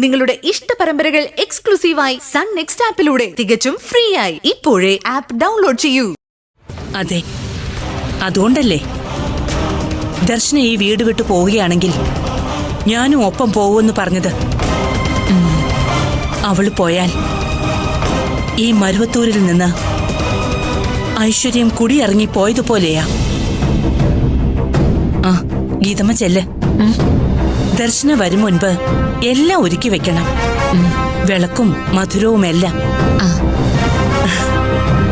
നിങ്ങളുടെ ഇഷ്ട പരമ്പരകൾ എക്സ്ക്ലൂസീവായി സൺ നെക്സ്റ്റ് ആപ്പിലൂടെ തികച്ചും ഫ്രീ ആയി ഇപ്പോഴേ ആപ്പ് ഡൗൺലോഡ് ചെയ്യൂ. അതെ, അതുകൊണ്ടല്ലേ ദർശന ഈ വീട് വിട്ടു പോവുകയാണെങ്കിൽ ഞാനും ഒപ്പം പോവുമെന്ന് പറഞ്ഞത്. അവള് പോയാൽ ഈ മരുവത്തൂരിൽ നിന്ന് ഐശ്വര്യം കുടിയിറങ്ങി പോയതുപോലെയാ. ആ, ഗീതമ്മ ചെല്ല്. ദർശന വരും മുൻപ് എല്ലാം ഒരുക്കി വെക്കണം. വിളക്കും മധുരവുമെല്ലാം.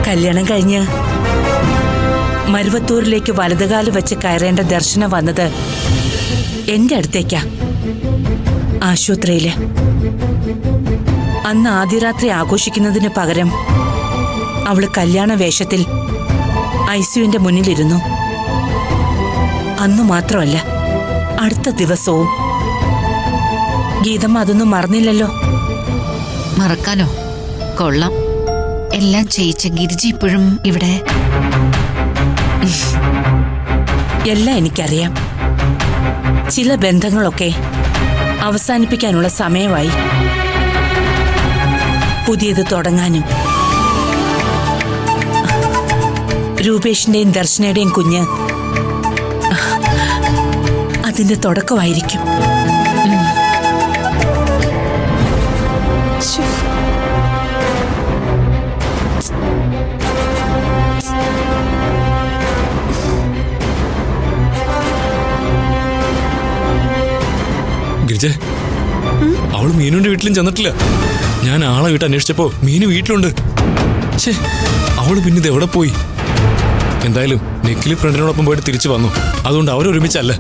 കല്യാണം കഴിഞ്ഞ് മരുവത്തൂരിലേക്ക് വലതുകാല് വെച്ച് കയറേണ്ട ദർശന വന്നത് എന്റെ അടുത്തേക്കാ, ആശുപത്രിയില്. അന്ന് ആദ്യരാത്രി ആഘോഷിക്കുന്നതിന് പകരം അവള് കല്യാണ വേഷത്തിൽ ഐസിയുവിന്റെ മുന്നിലിരുന്നു. അന്നു മാത്രമല്ല, അടുത്ത ദിവസവും. ഗീതമ്മ അതൊന്നും മറന്നില്ലല്ലോ. മറക്കാനോ? കൊള്ളാം. എല്ലാം ചെയ്യിച്ച ഗിരിജി ഇപ്പോഴും ഇവിടെ. എല്ലാം എനിക്കറിയാം. ചില ബന്ധങ്ങളൊക്കെ അവസാനിപ്പിക്കാനുള്ള സമയമായി. പുതിയത് തുടങ്ങാനും. രൂപേഷിന്റെയും ദർശനയുടെയും കുഞ്ഞ് അതിന്റെ തുടക്കമായിരിക്കും. ഗിരിജ, അവള് മീനുവിന്റെ വീട്ടിലും ചെന്നിട്ടില്ല. ഞാൻ ആളെ വീട്ട് അന്വേഷിച്ചപ്പോ മീനു വീട്ടിലുണ്ട്. ഛേ, അവള് പിന്നെ ഇത് എവിടെ പോയി? എന്തായാലും നിഖില് ഫ്രണ്ടിനോടൊപ്പം പോയിട്ട് തിരിച്ചു വന്നു. അതുകൊണ്ട് അവരൊരുമിച്ചല്ല.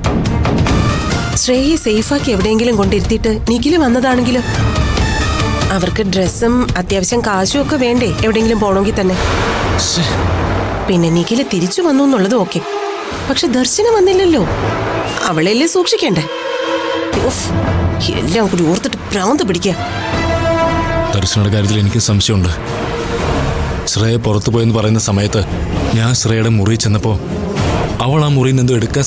ശ്രേയെ സേഫാക്കി എവിടെയെങ്കിലും കൊണ്ടിരുത്തിയിട്ട് നിഖില് വന്നതാണെങ്കിലും അവർക്ക് ഡ്രസ്സും അത്യാവശ്യം കാശും ഒക്കെ വേണ്ടേ എവിടെയെങ്കിലും പോണമെങ്കിൽ തന്നെ. പിന്നെ നിഖില് തിരിച്ചു വന്നു എന്നുള്ളത് ഓക്കെ, പക്ഷെ ദർശനം വന്നില്ലല്ലോ. അവളെല്ലേ സൂക്ഷിക്കണ്ടേ? എല്ലാം കൂടി ഓർത്തിട്ട് ഭ്രാന്ത് പിടിക്കുക. ദർശനയുടെ കാര്യത്തിൽ എനിക്ക് സംശയമുണ്ട്. ശ്രേയ പുറത്തു പോയെന്ന് പറയുന്ന സമയത്ത് ഞാൻ ശ്രേയയുടെ മുറി ചെന്നപ്പോ അവൾ ആ മുറിയിൽ നിന്ന് എന്തോ എടുക്കാൻ